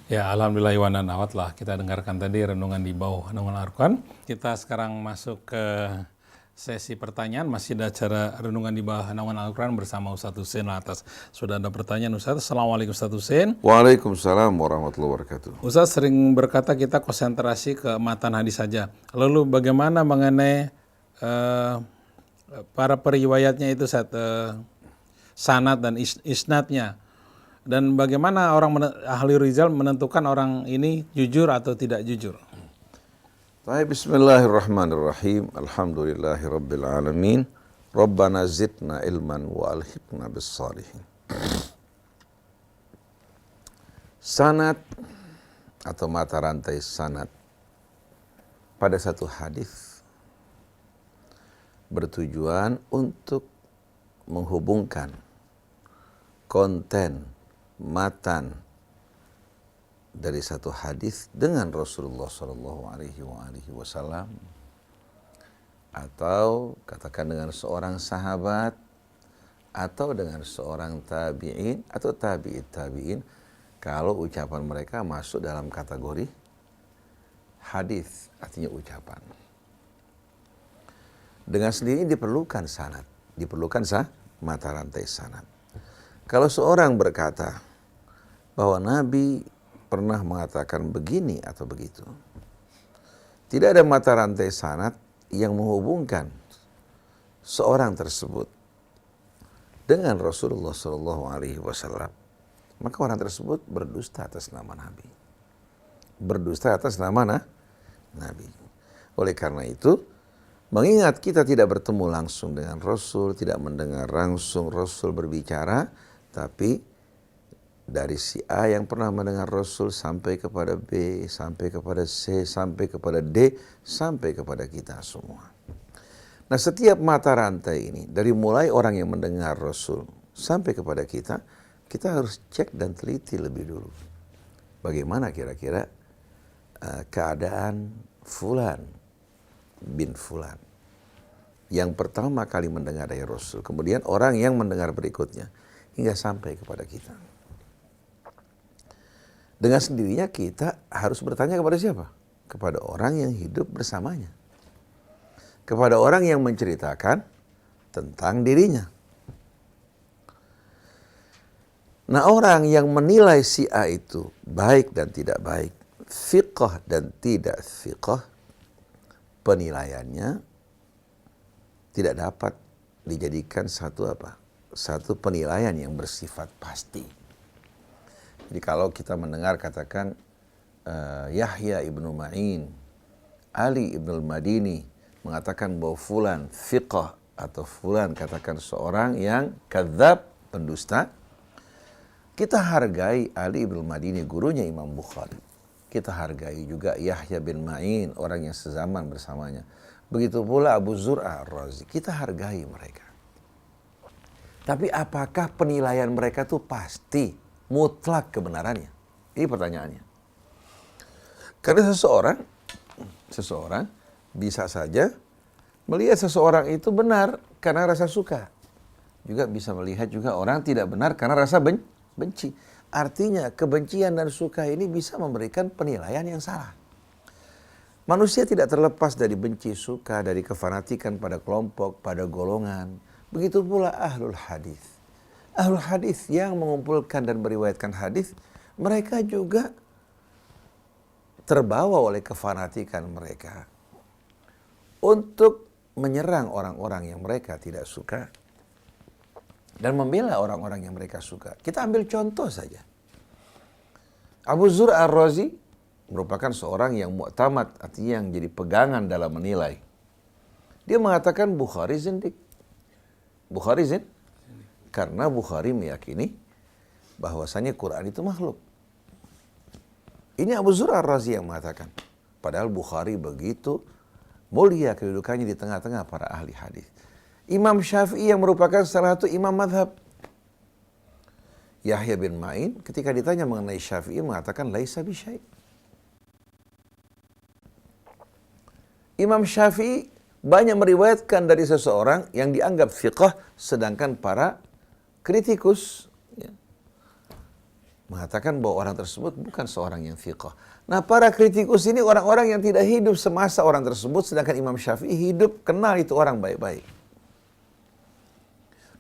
Ya, alhamdulillah Iwan dan Awat lah kita dengarkan tadi renungan di bawah naungan Al-Quran. Kita sekarang masuk ke sesi pertanyaan, masih ada acara renungan di bawah naungan Al-Quran bersama Ustadz Husein atas. Sudah ada pertanyaan Ustadz. Assalamualaikum Ustadz Husein. Waalaikumsalam warahmatullahi wabarakatuh. Ustadz sering berkata kita konsentrasi ke matan hadis saja. Lalu bagaimana mengenai para periwayatnya itu sanad dan isnadnya? Dan bagaimana ahli rizal menentukan orang ini jujur atau tidak jujur? Baik, bismillahirrahmanirrahim. Alhamdulillahi rabbil alamin. Rabbana zidna ilman wa alhiqna bis salihin. Sanad atau mata rantai sanad pada satu hadis bertujuan untuk menghubungkan konten matan dari satu hadis dengan Rasulullah Shallallahu Alaihi Wasallam, atau katakan dengan seorang sahabat, atau dengan seorang tabi'in atau tabi'in, kalau ucapan mereka masuk dalam kategori hadis, artinya ucapan. Dengan sendiri diperlukan sanad, diperlukan mata rantai sanad. Kalau seorang berkata bahwa Nabi pernah mengatakan begini atau begitu, tidak ada mata rantai sanad yang menghubungkan seorang tersebut dengan Rasulullah SAW, maka orang tersebut berdusta atas nama Nabi. Berdusta atas nama Nabi. Oleh karena itu, mengingat kita tidak bertemu langsung dengan Rasul, tidak mendengar langsung Rasul berbicara, tapi dari si A yang pernah mendengar Rasul sampai kepada B, sampai kepada C, sampai kepada D, sampai kepada kita semua. Nah, setiap mata rantai ini, dari mulai orang yang mendengar Rasul sampai kepada kita harus cek dan teliti lebih dulu. Bagaimana kira-kira keadaan Fulan bin Fulan yang pertama kali mendengar dari Rasul, kemudian orang yang mendengar berikutnya, hingga sampai kepada kita. Dengan sendirinya kita harus bertanya kepada siapa? Kepada orang yang hidup bersamanya. Kepada orang yang menceritakan tentang dirinya. Nah, orang yang menilai si A itu baik dan tidak baik, fiqh dan tidak fiqh, penilaiannya tidak dapat dijadikan satu penilaian yang bersifat pasti. Jadi kalau kita mendengar katakan Yahya ibnu Ma'in, Ali ibnu Madini mengatakan bahwa fulan fiqh, atau fulan katakan seorang yang kadzab, pendusta, kita hargai Ali ibnu Madini, gurunya Imam Bukhari. Kita hargai juga Yahya bin Ma'in, orang yang sezaman bersamanya. Begitu pula Abu Zur'ah Ar-Razi, kita hargai mereka. Tapi apakah penilaian mereka itu pasti, mutlak kebenarannya? Ini pertanyaannya. Karena seseorang bisa saja melihat seseorang itu benar karena rasa suka. Juga bisa melihat juga orang tidak benar karena rasa benci. Artinya kebencian dan suka ini bisa memberikan penilaian yang salah. Manusia tidak terlepas dari benci, suka, dari kefanatikan pada kelompok, pada golongan. Begitu pula ahlul hadis. Ahlul hadis yang mengumpulkan dan meriwayatkan hadis, mereka juga terbawa oleh kefanatikan mereka untuk menyerang orang-orang yang mereka tidak suka dan membela orang-orang yang mereka suka. Kita ambil contoh saja. Abu Zur'ah Ar-Razi merupakan seorang yang mu'tamad, artinya yang jadi pegangan dalam menilai. Dia mengatakan Bukhari zindik. Bukhari zindik. Karena Bukhari meyakini bahwasanya Quran itu makhluk. Ini Abu Zur'ah Ar-Razi yang mengatakan. Padahal Bukhari begitu mulia kedudukannya di tengah-tengah para ahli hadis. Imam Syafi'i yang merupakan salah satu imam madhab, Yahya bin Ma'in, ketika ditanya mengenai Syafi'i mengatakan laisa bisyai'. Imam Syafi'i banyak meriwayatkan dari seseorang yang dianggap fiqh, sedangkan para kritikus mengatakan bahwa orang tersebut bukan seorang yang thiqah. Nah, para kritikus ini orang-orang yang tidak hidup semasa orang tersebut, sedangkan Imam Syafi'i hidup, kenal itu orang baik-baik.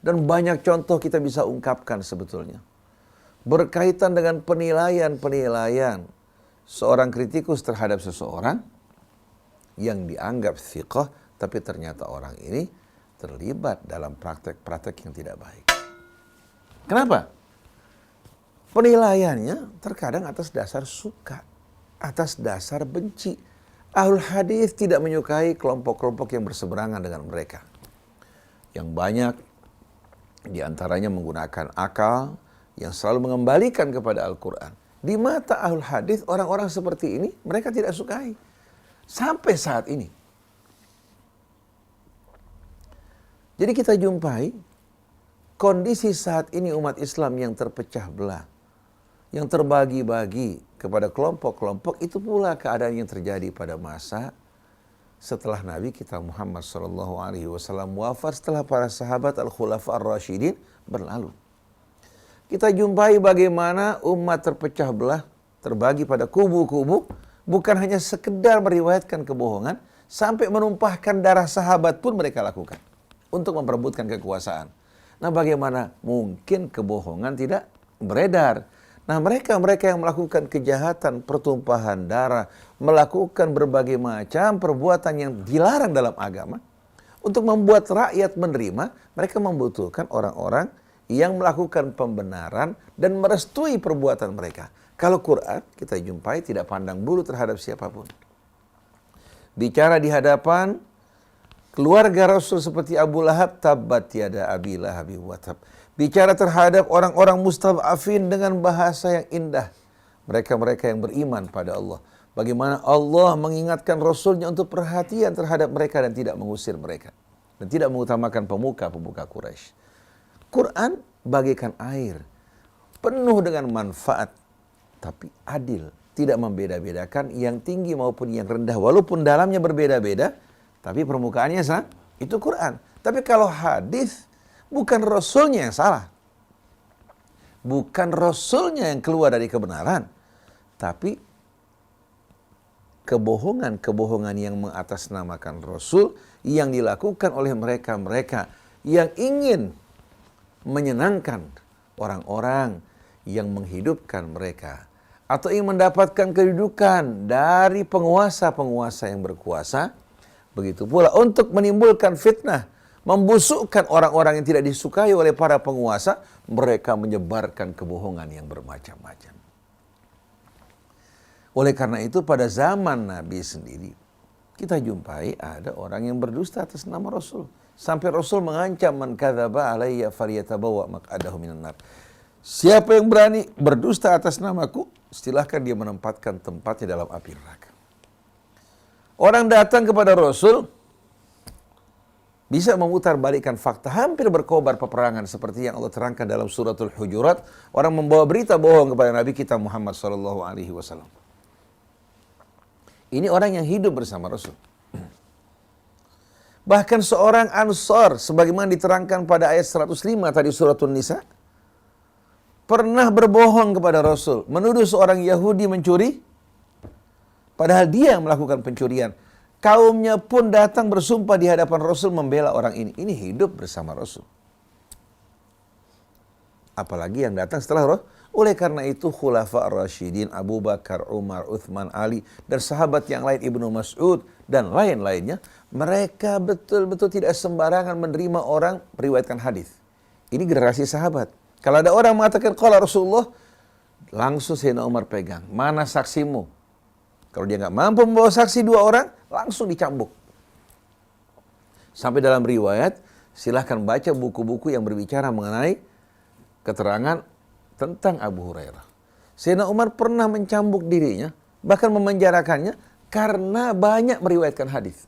Dan banyak contoh kita bisa ungkapkan sebetulnya. Berkaitan dengan penilaian-penilaian seorang kritikus terhadap seseorang yang dianggap thiqah, tapi ternyata orang ini terlibat dalam praktek-praktek yang tidak baik. Kenapa? Penilaiannya terkadang atas dasar suka, atas dasar benci. Ahlul hadis tidak menyukai kelompok-kelompok yang berseberangan dengan mereka. Yang banyak diantaranya menggunakan akal yang selalu mengembalikan kepada Al-Quran. Di mata ahlul hadis, orang-orang seperti ini mereka tidak sukai. Sampai saat ini. Jadi kita jumpai kondisi saat ini umat Islam yang terpecah belah, yang terbagi-bagi kepada kelompok-kelompok, itu pula keadaan yang terjadi pada masa setelah Nabi kita Muhammad SAW wafat, setelah para sahabat Al-Khulafa Ar-Rasyidin berlalu. Kita jumpai bagaimana umat terpecah belah, terbagi pada kubu-kubu, bukan hanya sekedar meriwayatkan kebohongan, sampai menumpahkan darah sahabat pun mereka lakukan untuk memperebutkan kekuasaan. Nah, bagaimana mungkin kebohongan tidak beredar? Nah, mereka yang melakukan kejahatan, pertumpahan darah, melakukan berbagai macam perbuatan yang dilarang dalam agama, untuk membuat rakyat menerima, mereka membutuhkan orang-orang yang melakukan pembenaran dan merestui perbuatan mereka. Kalau Quran, kita jumpai tidak pandang bulu terhadap siapapun. Bicara di hadapan keluarga Rasul seperti Abu Lahab, tabbat yada abi lahabi wa tab. Bicara terhadap orang-orang mustad'afin dengan bahasa yang indah. Mereka-mereka yang beriman pada Allah. Bagaimana Allah mengingatkan Rasulnya untuk perhatian terhadap mereka dan tidak mengusir mereka. Dan tidak mengutamakan pemuka-pemuka Quraisy. Quran bagaikan air. Penuh dengan manfaat. Tapi adil. Tidak membeda-bedakan yang tinggi maupun yang rendah. Walaupun dalamnya berbeda-beda. Tapi permukaannya sama. Itu Quran. Tapi kalau hadis, bukan Rasulnya yang salah. Bukan Rasulnya yang keluar dari kebenaran. Tapi kebohongan-kebohongan yang mengatasnamakan Rasul yang dilakukan oleh mereka-mereka yang ingin menyenangkan orang-orang yang menghidupkan mereka. Atau ingin mendapatkan kedudukan dari penguasa-penguasa yang berkuasa. Begitu pula untuk menimbulkan fitnah. Membusukkan orang-orang yang tidak disukai oleh para penguasa, mereka menyebarkan kebohongan yang bermacam-macam. Oleh karena itu pada zaman Nabi sendiri, kita jumpai ada orang yang berdusta atas nama Rasul. Sampai Rasul mengancam, man kadzaba alayya falyatabawa maq'adahu minan nar. Siapa yang berani berdusta atas namaku, silahkan dia menempatkan tempatnya dalam api neraka. Orang datang kepada Rasul, bisa memutarbalikkan fakta, hampir berkobar peperangan seperti yang Allah terangkan dalam suratul Hujurat. Orang membawa berita bohong kepada Nabi kita Muhammad SAW. Ini orang yang hidup bersama Rasul. Bahkan seorang Ansar, sebagaimana diterangkan pada ayat 105 tadi suratul Nisa, pernah berbohong kepada Rasul, menuduh seorang Yahudi mencuri, padahal dia yang melakukan pencurian. Kaumnya pun datang bersumpah di hadapan Rasul membela orang ini. Ini hidup bersama Rasul. Apalagi yang datang setelah Rasul. Oleh karena itu Khulafa Ar-Rasyidin, Abu Bakar, Umar, Uthman, Ali, dan sahabat yang lain Ibnu Mas'ud, dan lain-lainnya, mereka betul-betul tidak sembarangan menerima orang meriwayatkan hadis. Ini generasi sahabat. Kalau ada orang mengatakan qala Rasulullah, langsung Sayyidina Umar pegang. Mana saksimu? Kalau dia nggak mampu membawa saksi 2 orang, langsung dicambuk. Sampai dalam riwayat, silahkan baca buku-buku yang berbicara mengenai keterangan tentang Abu Hurairah. Sayyidina Umar pernah mencambuk dirinya, bahkan memenjarakannya karena banyak meriwayatkan hadis.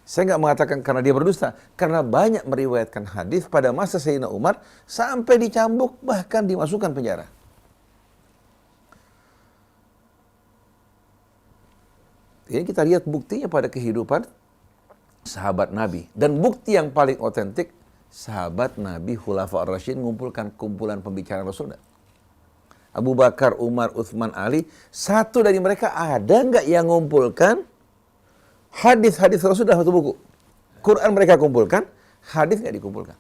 Saya nggak mengatakan karena dia berdusta, karena banyak meriwayatkan hadis pada masa Sayyidina Umar sampai dicambuk bahkan dimasukkan penjara. Ini kita lihat buktinya pada kehidupan sahabat Nabi. Dan bukti yang paling otentik, sahabat Nabi Khulafa Ar-Rasyidin mengumpulkan kumpulan pembicaraan Rasul. Abu Bakar, Umar, Uthman, Ali, satu dari mereka ada nggak yang ngumpulkan hadis-hadis Rasul dalam satu buku? Quran mereka kumpulkan, hadis nggak dikumpulkan.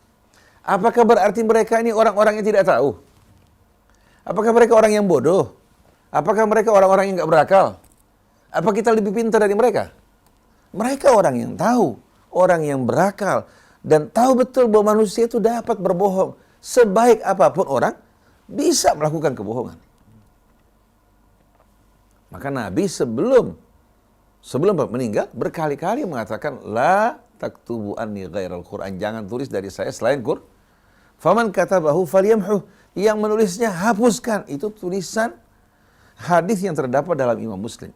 Apakah berarti mereka ini orang-orang yang tidak tahu? Apakah mereka orang yang bodoh? Apakah mereka orang-orang yang nggak berakal? Apa kita lebih pintar dari mereka? Mereka orang yang tahu, orang yang berakal, dan tahu betul bahwa manusia itu dapat berbohong. Sebaik apapun orang, bisa melakukan kebohongan. Maka Nabi sebelum meninggal, berkali-kali mengatakan, La taktubu anni ghairal Qur'an. Jangan tulis dari saya selain Qur'an. Faman katabahu falyamhu. Yang menulisnya hapuskan. Itu tulisan hadis yang terdapat dalam Imam Muslim.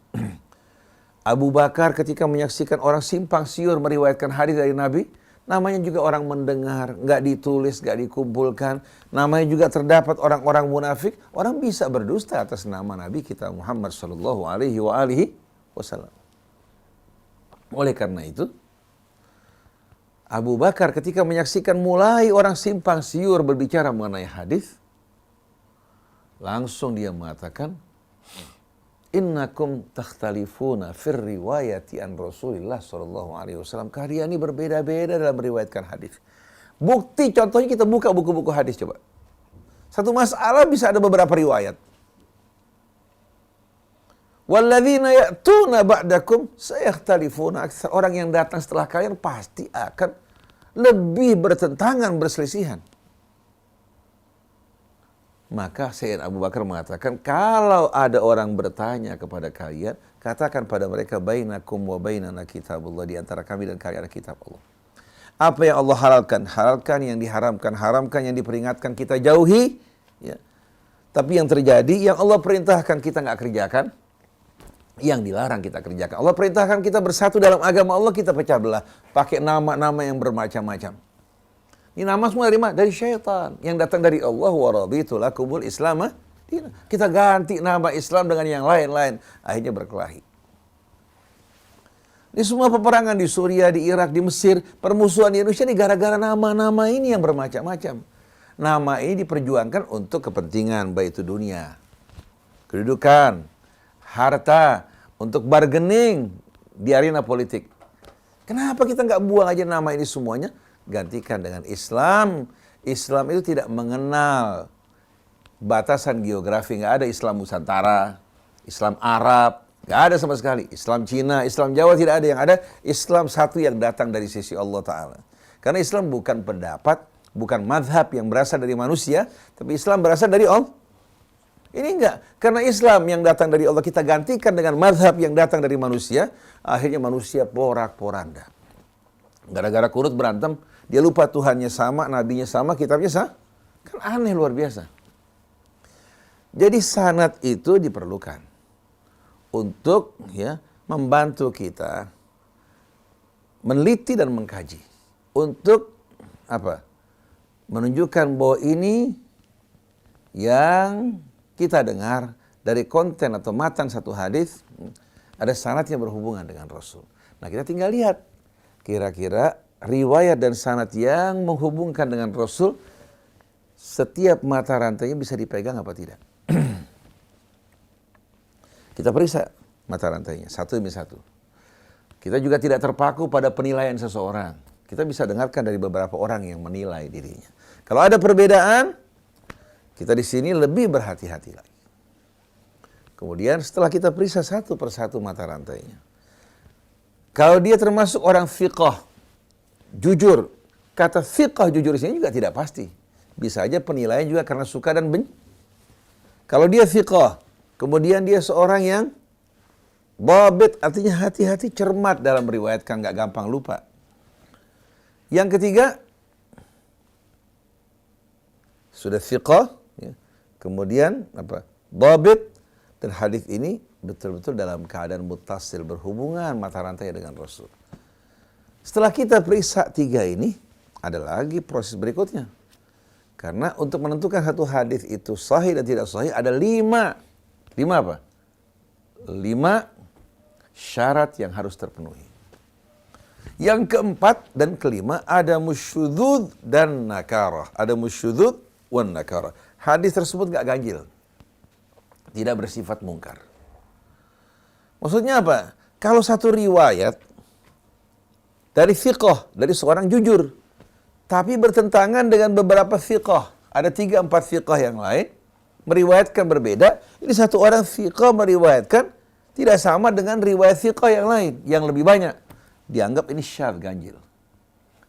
Abu Bakar ketika menyaksikan orang simpang siur meriwayatkan hadis dari Nabi, namanya juga orang mendengar, nggak ditulis, nggak dikumpulkan. Namanya juga terdapat orang-orang munafik. Orang bisa berdusta atas nama Nabi kita Muhammad sallallahu alaihi wasallam. Oleh karena itu, Abu Bakar ketika menyaksikan mulai orang simpang siur berbicara mengenai hadis, langsung dia mengatakan, Innakum takhtalifuna fir riwayati an Rasulillah sallallahu alaihi wasallam. Kalian ini berbeda-beda dalam meriwayatkan hadis. Bukti contohnya kita buka buku-buku hadis coba. Satu masalah bisa ada beberapa riwayat. Walladzina ya'tuna ba'dakum sayakhtalifuna aktsar. Orang yang datang setelah kalian pasti akan lebih bertentangan, berselisihan. Maka Sayyidina Abu Bakar mengatakan, kalau ada orang bertanya kepada kalian, katakan pada mereka, bainakum wa bainana kitabullah, di antara kami dan kalian ada kitab Allah. Apa yang Allah halalkan, halalkan, yang diharamkan, haramkan, yang diperingatkan, kita jauhi. Ya. Tapi yang terjadi, yang Allah perintahkan kita nggak kerjakan, yang dilarang kita kerjakan. Allah perintahkan kita bersatu dalam agama Allah, kita pecah belah. Pakai nama-nama yang bermacam-macam. Ini nama semua dari mana? Dari syaitan. Yang datang dari Allah, wa raditu lakumul Islam. Kita ganti nama Islam dengan yang lain-lain. Akhirnya berkelahi. Ini semua peperangan di Suriah, di Irak, di Mesir, permusuhan di Indonesia ini gara-gara nama-nama ini yang bermacam-macam. Nama ini diperjuangkan untuk kepentingan, baik itu dunia, kedudukan, harta, untuk bargaining di arena politik. Kenapa kita nggak buang aja nama ini semuanya? Gantikan dengan Islam. Islam itu tidak mengenal batasan geografi. Nggak ada Islam Nusantara, Islam Arab, nggak ada sama sekali. Islam Cina, Islam Jawa tidak ada. Yang ada Islam satu yang datang dari sisi Allah Ta'ala. Karena Islam bukan pendapat, bukan madhab yang berasal dari manusia, tapi Islam berasal dari Allah. Ini enggak. Karena Islam yang datang dari Allah kita gantikan dengan madhab yang datang dari manusia, akhirnya manusia porak-poranda. Gara-gara kurut berantem, dia lupa Tuhannya sama, nabinya sama, kitabnya sama. Kan aneh luar biasa. Jadi sanad itu diperlukan untuk membantu kita meneliti dan mengkaji. Untuk apa? Menunjukkan bahwa ini yang kita dengar dari konten atau matan satu hadis ada sanad yang berhubungan dengan Rasul. Nah, kita tinggal lihat kira-kira riwayat dan sanad yang menghubungkan dengan Rasul, setiap mata rantainya bisa dipegang apa tidak? Kita periksa mata rantainya, satu demi satu. Kita juga tidak terpaku pada penilaian seseorang. Kita bisa dengarkan dari beberapa orang yang menilai dirinya. Kalau ada perbedaan, kita di sini lebih berhati-hati lagi. Kemudian setelah kita periksa satu persatu mata rantainya, kalau dia termasuk orang fiqh, jujur, kata fiqh jujur di sini juga tidak pasti. Bisa aja penilaian juga karena suka dan benci. Kalau dia fiqh, kemudian dia seorang yang babit, artinya hati-hati, cermat dalam meriwayatkan, nggak gampang lupa. Yang ketiga, sudah fiqh, kemudian apa? Babit, dan hadis ini betul-betul dalam keadaan muttasil, berhubungan mata rantai dengan Rasul. Setelah kita periksa tiga ini, ada lagi proses berikutnya. Karena untuk menentukan satu hadis itu sahih dan tidak sahih, ada lima apa? 5 syarat yang harus terpenuhi. Yang keempat dan kelima, ada musyudzud dan nakarah. Ada musyudzud wan nakarah. Hadis tersebut gak ganjil. tidak bersifat mungkar. Maksudnya apa? Kalau satu riwayat dari thiqah, dari seorang jujur, tapi bertentangan dengan beberapa thiqah, ada 3-4 thiqah yang lain, meriwayatkan berbeda, ini satu orang thiqah meriwayatkan tidak sama dengan riwayat thiqah yang lain, yang lebih banyak. Dianggap ini syadz, ganjil.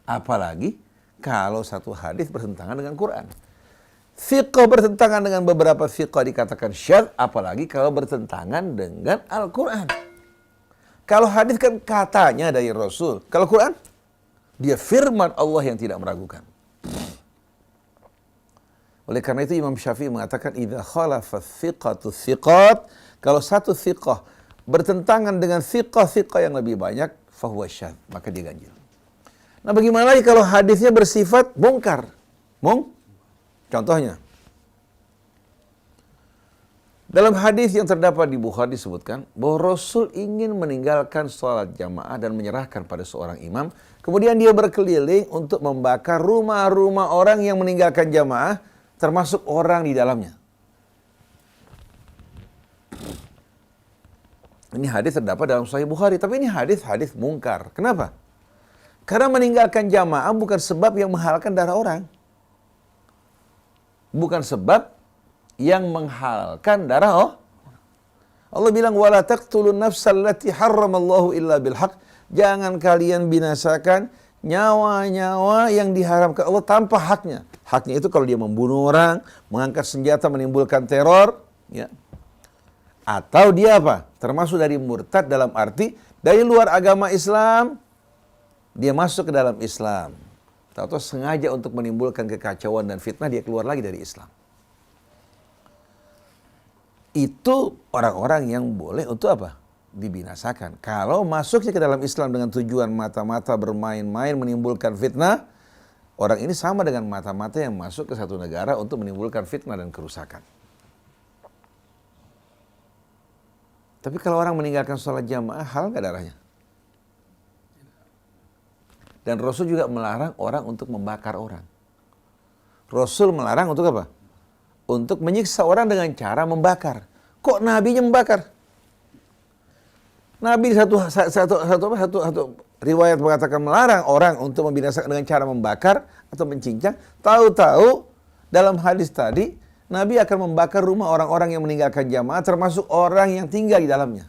Apalagi kalau satu hadis bertentangan dengan Quran. Thiqah bertentangan dengan beberapa thiqah dikatakan syadz, apalagi kalau bertentangan dengan Al-Quran. Kalau hadis kan katanya dari Rasul. Kalau Quran, dia firman Allah yang tidak meragukan. Oleh karena itu Imam Syafi'i mengatakan, idza khalafa thiqatu thiqat, kalau satu thiqah bertentangan dengan thiqah-thiqah yang lebih banyak, fahuwa syadz, maka dia ganjil. Nah, bagaimana lagi kalau hadisnya bersifat mungkar? Contohnya, dalam hadis yang terdapat di Bukhari disebutkan bahwa Rasul ingin meninggalkan sholat jamaah dan menyerahkan pada seorang imam. Kemudian dia berkeliling untuk membakar rumah-rumah orang yang meninggalkan jamaah, termasuk orang di dalamnya. Ini hadis terdapat dalam Sahih Bukhari, tapi ini hadis mungkar. Kenapa? Karena meninggalkan jamaah bukan sebab yang menghalalkan darah orang. Bukan sebab yang menghalalkan darah orang. Allah bilang, wala taqtulun nafsal lati harramallahu illa bilhaq. Jangan kalian binasakan nyawa-nyawa yang diharamkan Allah tanpa haknya. Haknya itu kalau dia membunuh orang, mengangkat senjata, menimbulkan teror, ya. Atau dia apa? Termasuk dari murtad dalam arti dari luar agama Islam, dia masuk ke dalam Islam. Atau sengaja untuk menimbulkan kekacauan dan fitnah, dia keluar lagi dari Islam. Itu orang-orang yang boleh untuk apa? Dibinasakan. Kalau masuknya ke dalam Islam dengan tujuan mata-mata bermain-main menimbulkan fitnah, orang ini sama dengan mata-mata yang masuk ke satu negara untuk menimbulkan fitnah dan kerusakan. Tapi kalau orang meninggalkan sholat jamaah, halal nggak darahnya? Dan Rasul juga melarang orang untuk membakar orang. Rasul melarang untuk apa? Untuk menyiksa orang dengan cara membakar. Kok nabinya membakar? Nabi satu riwayat mengatakan melarang orang untuk membinasakan dengan cara membakar atau mencincang. Tahu-tahu dalam hadis tadi Nabi akan membakar rumah orang-orang yang meninggalkan jamaah, termasuk orang yang tinggal di dalamnya.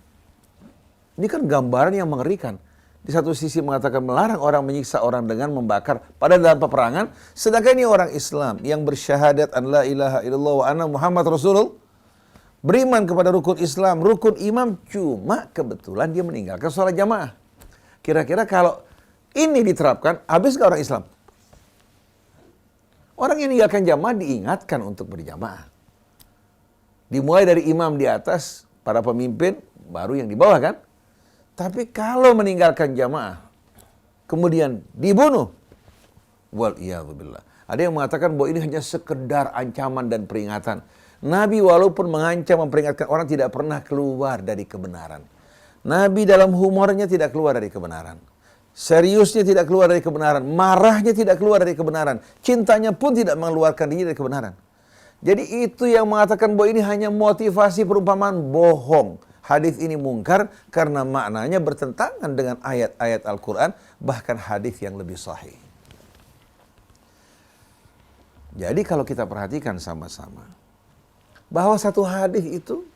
Ini kan gambaran yang mengerikan. Di satu sisi mengatakan melarang orang menyiksa orang dengan membakar pada dalam peperangan, sedangkan ini orang Islam yang bersyahadat an la ilaha illallah wa anna Muhammad Rasulullah, beriman kepada rukun Islam, rukun imam, cuma kebetulan dia meninggalkan sholat jamaah. Kira-kira kalau ini diterapkan, habis nggak orang Islam? Orang yang meninggalkan jamaah diingatkan untuk berjamaah. Dimulai dari imam di atas, para pemimpin, baru yang di bawah kan? Tapi kalau meninggalkan jamaah, kemudian dibunuh, wal'iyadzubillah. Ada yang mengatakan bahwa ini hanya sekedar ancaman dan peringatan. Nabi walaupun mengancam, memperingatkan orang, tidak pernah keluar dari kebenaran. Nabi dalam humornya tidak keluar dari kebenaran. Seriusnya tidak keluar dari kebenaran. Marahnya tidak keluar dari kebenaran. Cintanya pun tidak mengeluarkan diri dari kebenaran. Jadi itu yang mengatakan bahwa ini hanya motivasi perumpamaan, bohong. Hadis ini mungkar karena maknanya bertentangan dengan ayat-ayat Al-Quran, bahkan hadis yang lebih sahih. Jadi kalau kita perhatikan sama-sama, bahwa satu hadis itu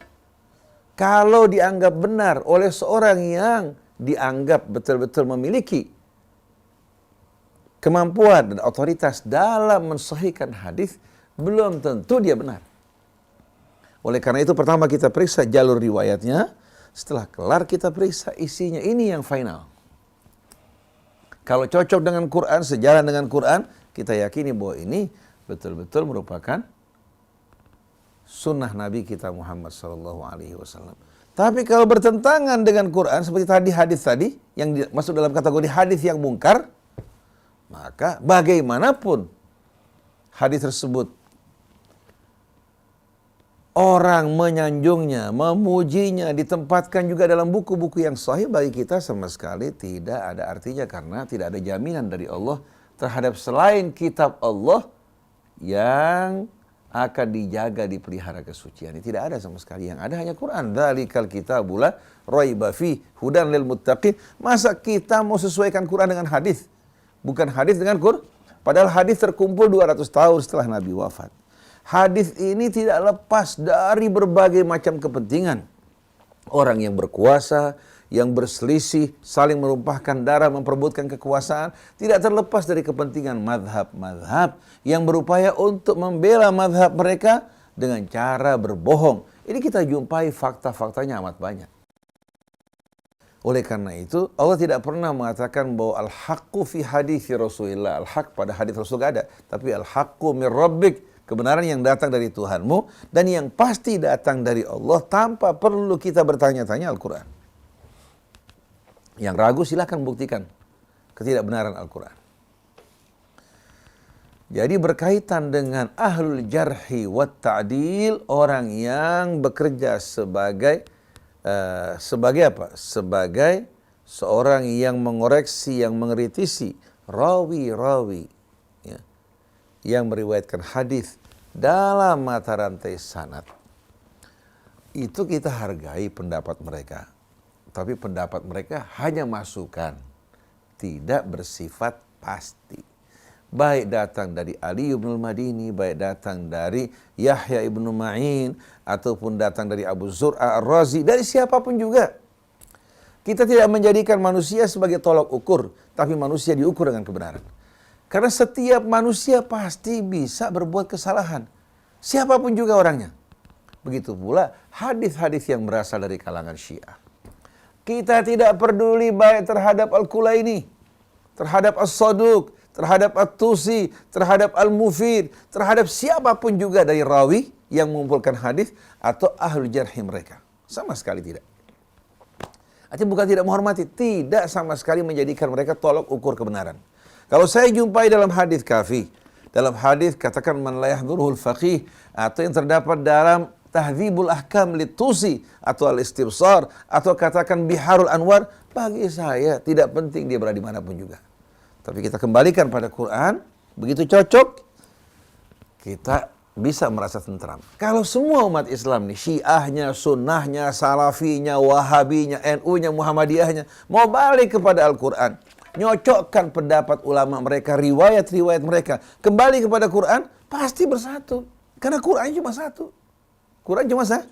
kalau dianggap benar oleh seorang yang dianggap betul-betul memiliki kemampuan dan otoritas dalam mensahihkan hadis, belum tentu dia benar. Oleh karena itu pertama kita periksa jalur riwayatnya, setelah kelar kita periksa isinya. Ini yang final. Kalau cocok dengan Quran, sejalan dengan Quran, kita yakini bahwa ini betul-betul merupakan sunnah Nabi kita Muhammad SAW. Tapi kalau bertentangan dengan Quran, seperti tadi hadis tadi, yang masuk dalam kategori hadis yang mungkar, maka bagaimanapun hadis tersebut orang menyanjungnya, memujinya, ditempatkan juga dalam buku-buku yang sahih, bagi kita sama sekali tidak ada artinya, karena tidak ada jaminan dari Allah terhadap selain kitab Allah yang akan dijaga, dipelihara kesucian. Tidak ada sama sekali. Yang ada hanya Quran. Dzalikal kitabul la raiba fi hudan lil muttaqin. Masa kita mau sesuaikan Quran dengan hadis? Bukan hadis dengan Quran. Padahal hadis terkumpul 200 tahun setelah Nabi wafat. Hadis ini tidak lepas dari berbagai macam kepentingan. Orang yang berkuasa, yang berselisih, saling menumpahkan darah, memperebutkan kekuasaan, tidak terlepas dari kepentingan madhab-madhab yang berupaya untuk membela madhab mereka dengan cara berbohong. Ini kita jumpai fakta-faktanya amat banyak. Oleh karena itu, Allah tidak pernah mengatakan bahwa al-haqqu fi hadithi Rasulillah. Al-haq pada hadis Rasul gak ada. Tapi al-haqqu min rabbik. Kebenaran yang datang dari Tuhanmu dan yang pasti datang dari Allah tanpa perlu kita bertanya-tanya Al-Quran. Yang ragu silahkan buktikan ketidakbenaran Al-Quran. Jadi berkaitan dengan ahlul jarhi wat ta'dil, orang yang bekerja sebagai apa? Sebagai seorang yang mengoreksi, yang mengkritisi rawi-rawi ya, yang meriwayatkan hadis dalam mata rantai sanad. Itu kita hargai pendapat mereka. Tapi pendapat mereka hanya masukan, tidak bersifat pasti. Baik datang dari Ali ibn al-Madini, baik datang dari Yahya ibn Ma'in, ataupun datang dari Abu Zur'a ar-Razi, dari siapapun juga. Kita tidak menjadikan manusia sebagai tolok ukur, tapi manusia diukur dengan kebenaran. Karena setiap manusia pasti bisa berbuat kesalahan. Siapapun juga orangnya. Begitu pula hadis-hadis yang berasal dari kalangan Syiah. Kita tidak peduli baik terhadap Al-Kulaini, terhadap As-Saduq, terhadap At-Tusi, terhadap Al-Mufid, terhadap siapapun juga dari rawi yang mengumpulkan hadis atau ahlul jarhi mereka. Sama sekali tidak. Artinya bukan tidak menghormati, tidak sama sekali menjadikan mereka tolok ukur kebenaran. Kalau saya jumpai dalam hadis kafi, dalam hadis katakan man la yahdhuruhul faqih, atau yang terdapat dalam Tahdzibul Ahkam Lit-Tusi atau Al-Istibsar atau katakan Biharul Anwar, bagi saya tidak penting dia berada dimanapun juga. Tapi kita kembalikan pada Quran, begitu cocok, kita bisa merasa tentram. Kalau semua umat Islam nih, Syiahnya, Sunnahnya, Salafinya, Wahabinya, NU-nya, Muhammadiyahnya, mau balik kepada Al-Quran, nyocokkan pendapat ulama mereka, riwayat-riwayat mereka, kembali kepada Quran, pasti bersatu. Karena Quran cuma satu. Quran cuma satu.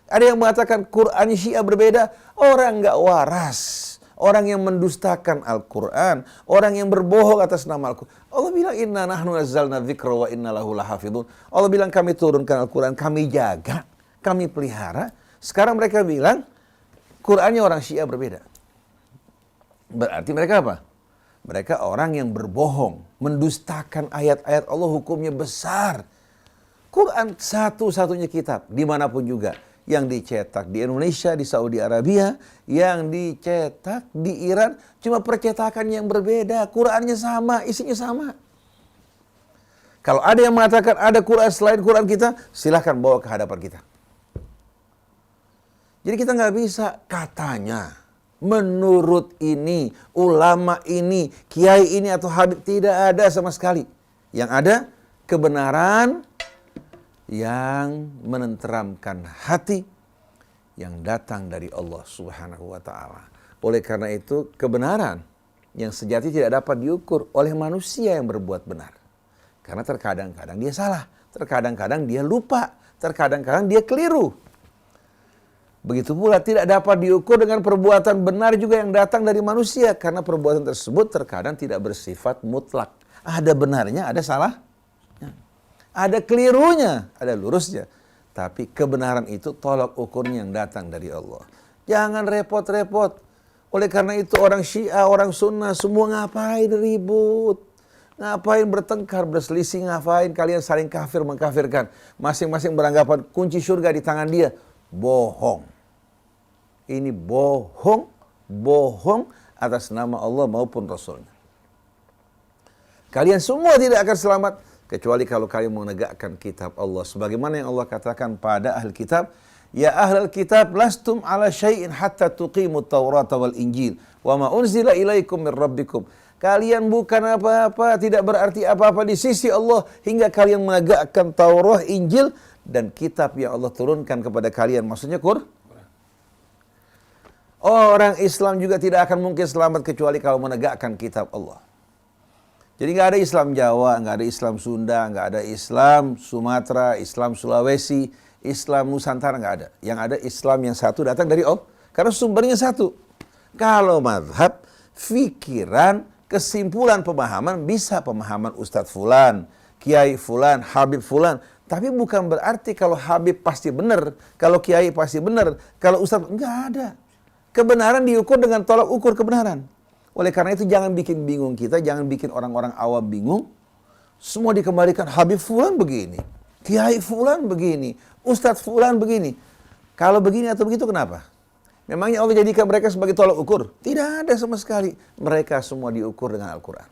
Ada yang mengatakan Quran Syiah berbeda, orang nggak waras. Orang yang mendustakan Al-Quran, orang yang berbohong atas nama Al-Quran. Allah bilang, inna nahnu nazzalna dzikra wa inna lahu lahafidhun. Allah bilang kami turunkan Al-Quran, kami jaga, kami pelihara. Sekarang mereka bilang, Qurannya orang Syiah berbeda. Berarti mereka apa? Mereka orang yang berbohong, mendustakan ayat-ayat Allah, hukumnya besar. Quran satu-satunya kitab, dimanapun juga. Yang dicetak di Indonesia, di Saudi Arabia, yang dicetak di Iran, cuma percetakan yang berbeda. Qurannya sama, isinya sama. Kalau ada yang mengatakan ada Quran selain Quran kita, silahkan bawa ke hadapan kita. Jadi kita nggak bisa katanya, menurut ini, ulama ini, kiai ini atau habib, tidak ada sama sekali. Yang ada kebenaran yang menenteramkan hati yang datang dari Allah Subhanahu wa taala. Oleh karena itu, kebenaran yang sejati tidak dapat diukur oleh manusia yang berbuat benar. Karena terkadang-kadang dia salah, terkadang-kadang dia lupa, terkadang-kadang dia keliru. Begitu pula tidak dapat diukur dengan perbuatan benar juga yang datang dari manusia, karena perbuatan tersebut terkadang tidak bersifat mutlak. Ada benarnya, ada salah. Ada kelirunya, ada lurusnya. Tapi kebenaran itu tolak ukurnya yang datang dari Allah. Jangan repot-repot. Oleh karena itu orang Syiah, orang Sunnah, semua ngapain ribut? Ngapain bertengkar, berselisih, ngapain kalian saling kafir, mengkafirkan. Masing-masing beranggapan kunci surga di tangan dia. Bohong. Ini bohong, bohong atas nama Allah maupun Rasulnya. Kalian semua tidak akan selamat kecuali kalau kalian menegakkan kitab Allah. Sebagaimana yang Allah katakan pada ahli kitab, ya ahlal kitab lastum ala syai'in hatta tuqimut Taurat wal Injil wa ma unzila ilaikum min rabbikum. Kalian bukan apa-apa, tidak berarti apa-apa di sisi Allah hingga kalian menegakkan Taurat, Injil dan kitab yang Allah turunkan kepada kalian. Maksudnya orang Islam juga tidak akan mungkin selamat kecuali kalau menegakkan kitab Allah. Jadi nggak ada Islam Jawa, nggak ada Islam Sunda, nggak ada Islam Sumatera, Islam Sulawesi, Islam Nusantara, nggak ada. Yang ada Islam yang satu datang dari Allah. Karena sumbernya satu. Kalau mazhab, fikiran, kesimpulan pemahaman, bisa pemahaman Ustadz Fulan, Kiai Fulan, Habib Fulan. Tapi bukan berarti kalau Habib pasti benar, kalau Kiai pasti benar, kalau Ustadz, nggak ada. Kebenaran diukur dengan tolak ukur kebenaran. Oleh karena itu jangan bikin bingung kita, jangan bikin orang-orang awam bingung. Semua dikembalikan, Habib Fulan begini, Kiai Fulan begini, Ustadz Fulan begini. Kalau begini atau begitu kenapa? Memangnya Allah jadikan mereka sebagai tolak ukur? Tidak ada sama sekali. Mereka semua diukur dengan Al-Quran.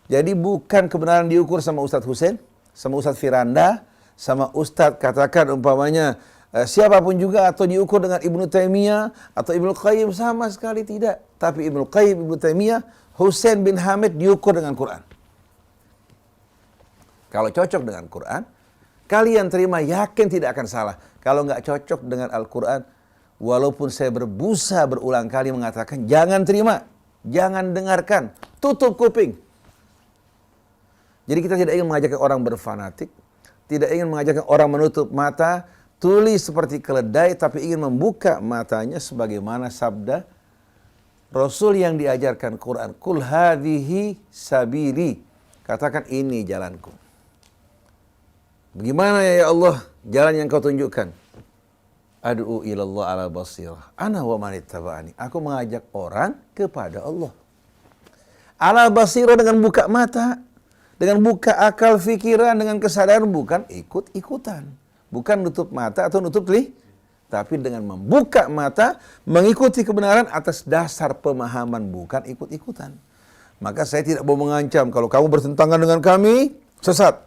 Jadi bukan kebenaran diukur sama Ustadz Hussein, sama Ustadz Firanda, sama Ustadz katakan umpamanya siapapun juga, atau diukur dengan Ibnu Taimiyah atau Ibnu Qayyim, sama sekali tidak. Tapi Ibnu Qayyim, Ibnu Taimiyah, Hussein bin Hamid diukur dengan Quran. Kalau cocok dengan Quran, kalian terima, yakin tidak akan salah. Kalau nggak cocok dengan Al-Quran, walaupun saya berbusa berulang kali mengatakan, jangan terima, jangan dengarkan, tutup kuping. Jadi kita tidak ingin mengajarkan orang berfanatik, tidak ingin mengajarkan orang menutup mata, tulis seperti keledai, tapi ingin membuka matanya sebagaimana sabda Rasul yang diajarkan Quran. Kul hadhihi sabili. Katakan ini jalanku. Bagaimana ya Allah jalan yang kau tunjukkan? Ad'u ilallah ala basirah. Ana wa manittaba'ani. Aku mengajak orang kepada Allah. Ala basirah dengan buka mata, dengan buka akal fikiran, dengan kesadaran, bukan ikut-ikutan. Bukan nutup mata atau nutup telinga, tapi dengan membuka mata, mengikuti kebenaran atas dasar pemahaman, bukan ikut-ikutan. Maka saya tidak mau mengancam, kalau kamu bertentangan dengan kami, sesat.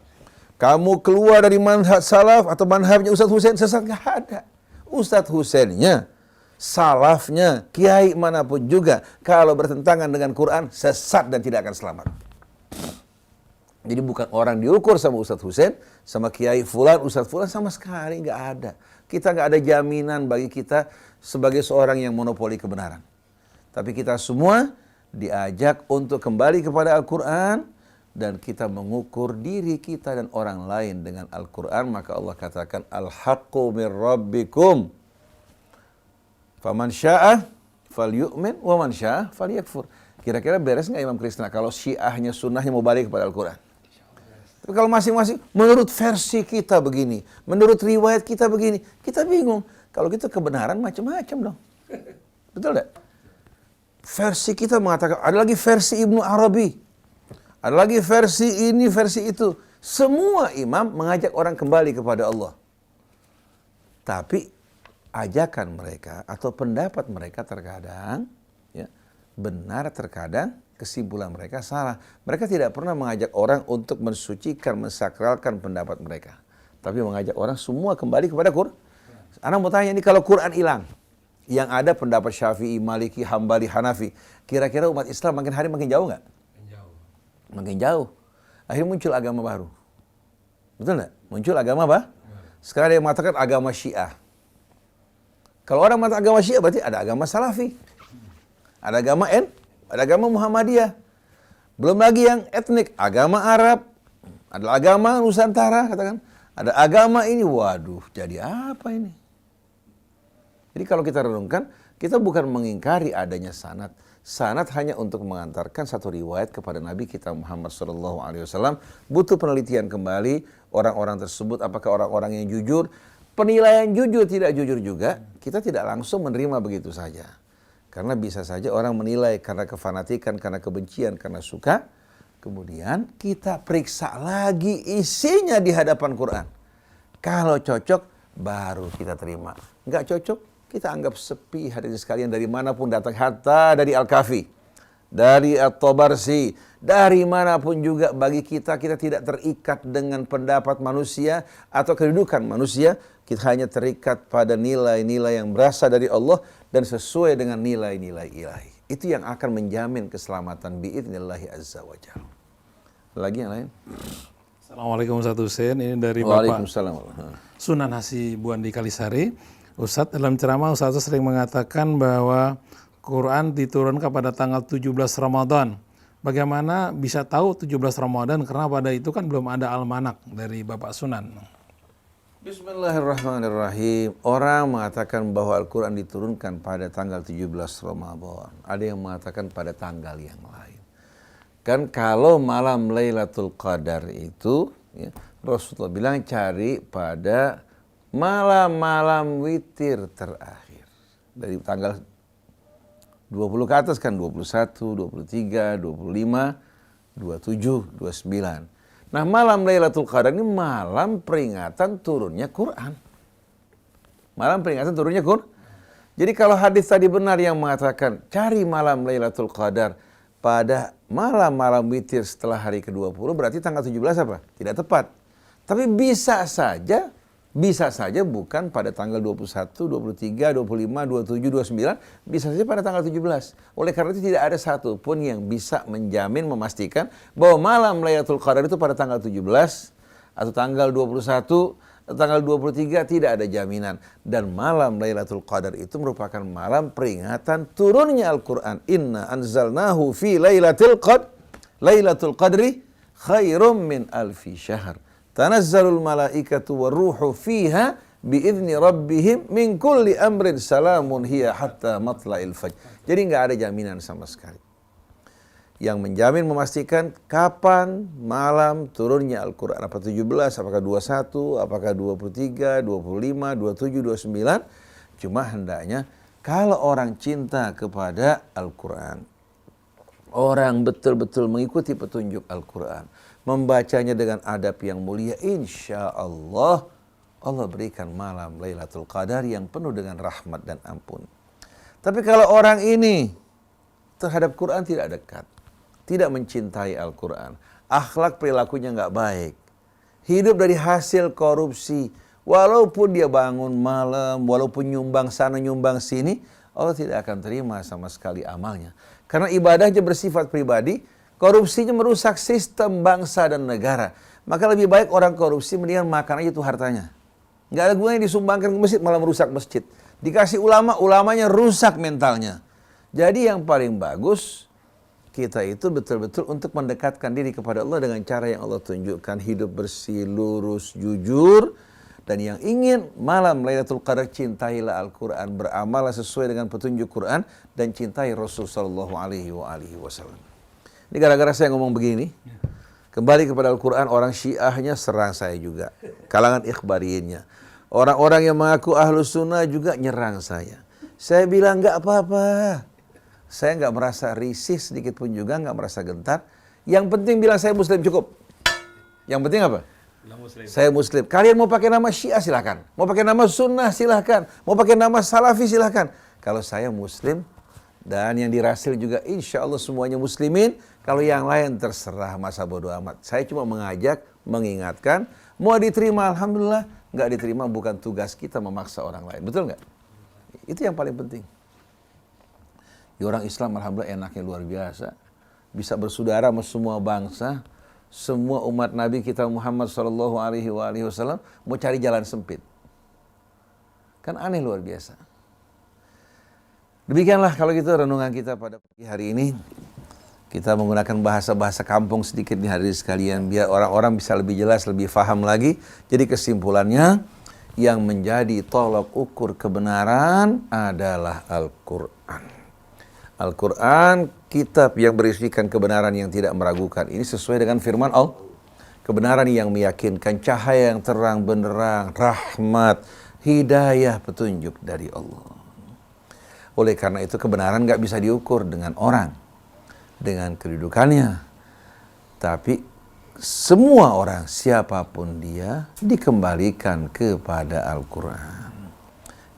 Kamu keluar dari manhaj salaf atau manhajnya Ustadz Hussein, sesat, nggak ada. Ustadz Husainnya, salafnya, kiai manapun juga, kalau bertentangan dengan Quran, sesat dan tidak akan selamat. Jadi bukan orang diukur sama Ustadz Husain, sama kiai fulan, Ustadz fulan, sama sekali nggak ada. Kita nggak ada jaminan bagi kita sebagai seorang yang monopoli kebenaran. Tapi kita semua diajak untuk kembali kepada Al-Quran, dan kita mengukur diri kita dan orang lain dengan Al-Quran. Maka Allah katakan, Al-haqqu min rabbikum. Faman sya'a falyu'min, wa man sya'a falyakfur. Kira-kira beres nggak Imam Krishna kalau syiahnya, sunnahnya mau balik kepada Al-Quran? Tapi kalau masing-masing, menurut versi kita begini, menurut riwayat kita begini, kita bingung. Kalau gitu kebenaran macam-macam dong. Betul tidak? Versi kita mengatakan, ada lagi versi Ibnu Arabi. Ada lagi versi ini, versi itu. Semua imam mengajak orang kembali kepada Allah. Tapi ajakan mereka atau pendapat mereka terkadang ya, benar, terkadang kesimpulan mereka salah. Mereka tidak pernah mengajak orang untuk mensucikan, mensakralkan pendapat mereka. Tapi mengajak orang semua kembali kepada Quran. Anak mau tanya, ini kalau Quran hilang, yang ada pendapat Syafi'i, Maliki, Hambali, Hanafi, kira-kira umat Islam makin hari makin jauh nggak? Makin jauh. Akhirnya muncul agama baru. Betul nggak? Muncul agama apa? Sekarang dia mengatakan agama Syiah. Kalau orang mengatakan agama Syiah berarti ada agama Salafi. Ada agama ada agama Muhammadiyah. Belum lagi yang etnik, agama Arab. Ada agama Nusantara, katakan. Ada agama ini, waduh, jadi apa ini? Jadi kalau kita renungkan, kita bukan mengingkari adanya sanad. Sanad hanya untuk mengantarkan satu riwayat kepada Nabi kita Muhammad SAW. Butuh penelitian kembali orang-orang tersebut, apakah orang-orang yang jujur. Penilaian jujur tidak jujur juga, kita tidak langsung menerima begitu saja. Karena bisa saja orang menilai karena kefanatikan, karena kebencian, karena suka. Kemudian kita periksa lagi isinya di hadapan Quran. Kalau cocok, baru kita terima. Nggak cocok, kita anggap sepi. Hadirin sekalian, dari manapun datang, hatta dari Al-Kafi, dari At-Tabarsi, dari manapun juga, bagi kita tidak terikat dengan pendapat manusia atau kedudukan manusia. Kita hanya terikat pada nilai-nilai yang berasal dari Allah dan sesuai dengan nilai-nilai ilahi. Itu yang akan menjamin keselamatan biidnillahi azza wa jalla. Lagi yang lain? Assalamualaikum Ustaz Husein, ini dari Bapak Waalaikumsalam. Sunan Hasibuan di Kalisari. Ustaz, dalam ceramah Ustaz sering mengatakan bahwa Quran diturunkan pada tanggal 17 Ramadan. Bagaimana bisa tahu 17 Ramadan? Karena pada itu kan belum ada almanak dari Bapak Sunan. Bismillahirrahmanirrahim. Orang mengatakan bahwa Al-Quran diturunkan pada tanggal 17 Ramadan. Ada yang mengatakan pada tanggal yang lain. Kan kalau malam Lailatul Qadar itu, ya, Rasulullah bilang cari pada malam-malam witir terakhir. Dari tanggal 20 ke atas kan 21, 23, 25, 27, 29. Nah, malam Lailatul Qadar ini malam peringatan turunnya Quran. Malam peringatan turunnya Quran. Jadi kalau hadis tadi benar yang mengatakan cari malam Lailatul Qadar pada malam-malam witir setelah hari ke-20, berarti tanggal 17 apa? Tidak tepat. Tapi bisa saja bukan pada tanggal 21, 23, 25, 27, 29, bisa saja pada tanggal 17. Oleh karena itu tidak ada satupun yang bisa menjamin, memastikan bahwa malam Lailatul Qadar itu pada tanggal 17 atau tanggal 21, tanggal 23, tidak ada jaminan. Dan malam Lailatul Qadar itu merupakan malam peringatan turunnya Al-Quran. Inna anzalnahu fi Lailatul Qadri khairum min alfi syahr. Tanazzalul malaikatu waruhu fiha biizni rabbihim min kulli amrin salamun hiya hatta matla'il fajr. Jadi nggak ada jaminan sama sekali. Yang menjamin memastikan kapan malam turunnya Al-Quran. Apa 17, apakah 21, apakah 23, 25, 27, 29. Cuma hendaknya kalau orang cinta kepada Al-Quran, orang betul-betul mengikuti petunjuk Al-Quran, membacanya dengan adab yang mulia, insya Allah Allah berikan malam Lailatul Qadar yang penuh dengan rahmat dan ampun. Tapi kalau orang ini terhadap Quran tidak dekat, tidak mencintai Al-Quran, akhlak perilakunya nggak baik, hidup dari hasil korupsi, walaupun dia bangun malam, walaupun nyumbang sana nyumbang sini, Allah tidak akan terima sama sekali amalnya. Karena ibadahnya bersifat pribadi, korupsinya merusak sistem bangsa dan negara. Maka lebih baik orang korupsi mendingan makan aja tuh hartanya. Nggak ada gunanya disumbangkan ke masjid, malah merusak masjid. Dikasih ulama, ulamanya rusak mentalnya. Jadi yang paling bagus, kita itu betul-betul untuk mendekatkan diri kepada Allah dengan cara yang Allah tunjukkan. Hidup bersih, lurus, jujur. Dan yang ingin malam Lailatul Qadar, cintailah Al-Quran, beramallah sesuai dengan petunjuk Quran, dan cintai Rasul sallallahu alaihi wasallam. Ini gara-gara saya ngomong begini, kembali kepada Al-Quran, orang Syiahnya serang saya juga. Kalangan ikhbariinnya. Orang-orang yang mengaku Ahlus Sunnah juga nyerang saya. Saya bilang nggak apa-apa. Saya nggak merasa risih sedikit pun juga, nggak merasa gentar. Yang penting bilang saya Muslim cukup. Yang penting apa? Muslim. Saya Muslim. Kalian mau pakai nama Syiah silahkan. Mau pakai nama Sunnah silahkan. Mau pakai nama Salafi silahkan. Kalau saya Muslim, dan yang dirasil juga insya Allah semuanya muslimin. Kalau yang lain terserah, masa bodoh amat. Saya cuma mengajak, mengingatkan. Mau diterima alhamdulillah, nggak diterima bukan tugas kita memaksa orang lain. Betul nggak? Itu yang paling penting. Ya, orang Islam alhamdulillah enaknya luar biasa. Bisa bersaudara sama semua bangsa. Semua umat Nabi kita Muhammad sallallahu alaihi wasallam mau cari jalan sempit. Kan aneh luar biasa. Demikianlah kalau gitu renungan kita pada pagi hari ini. Kita menggunakan bahasa-bahasa kampung sedikit nih hadirin sekalian, biar orang-orang bisa lebih jelas, lebih faham lagi. Jadi kesimpulannya, yang menjadi tolok ukur kebenaran adalah Al-Quran. Al-Quran, kitab yang berisikan kebenaran yang tidak meragukan. Ini sesuai dengan firman Allah. Kebenaran yang meyakinkan, cahaya yang terang benderang, rahmat, hidayah, petunjuk dari Allah. Oleh karena itu kebenaran nggak bisa diukur dengan orang, dengan kedudukannya. Tapi semua orang, siapapun dia, dikembalikan kepada Al-Quran.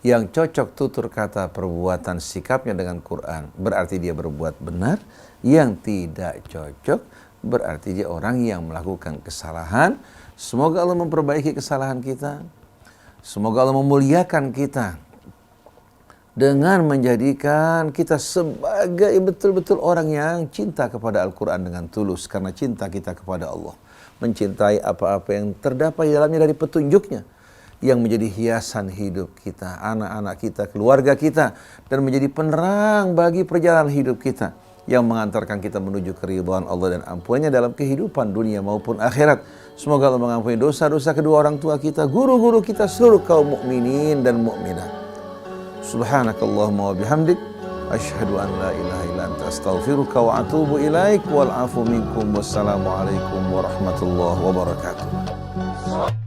Yang cocok tutur kata perbuatan sikapnya dengan Quran, berarti dia berbuat benar. Yang tidak cocok, berarti dia orang yang melakukan kesalahan. Semoga Allah memperbaiki kesalahan kita. Semoga Allah memuliakan kita dengan menjadikan kita sebagai betul-betul orang yang cinta kepada Al-Quran dengan tulus karena cinta kita kepada Allah. Mencintai apa-apa yang terdapat di dalamnya dari petunjuknya yang menjadi hiasan hidup kita, anak-anak kita, keluarga kita, dan menjadi penerang bagi perjalanan hidup kita yang mengantarkan kita menuju keridhaan Allah dan ampunannya dalam kehidupan dunia maupun akhirat. Semoga Allah mengampuni dosa-dosa kedua orang tua kita, guru-guru kita, seluruh kaum mukminin dan mukminat. Subhanakallahumma wa bihamdik, asyhadu an la ilaha illa anta, astaghfiruka wa atubu ilaik, wal afu minkum, wassalamu alaikum warahmatullahi wabarakatuh.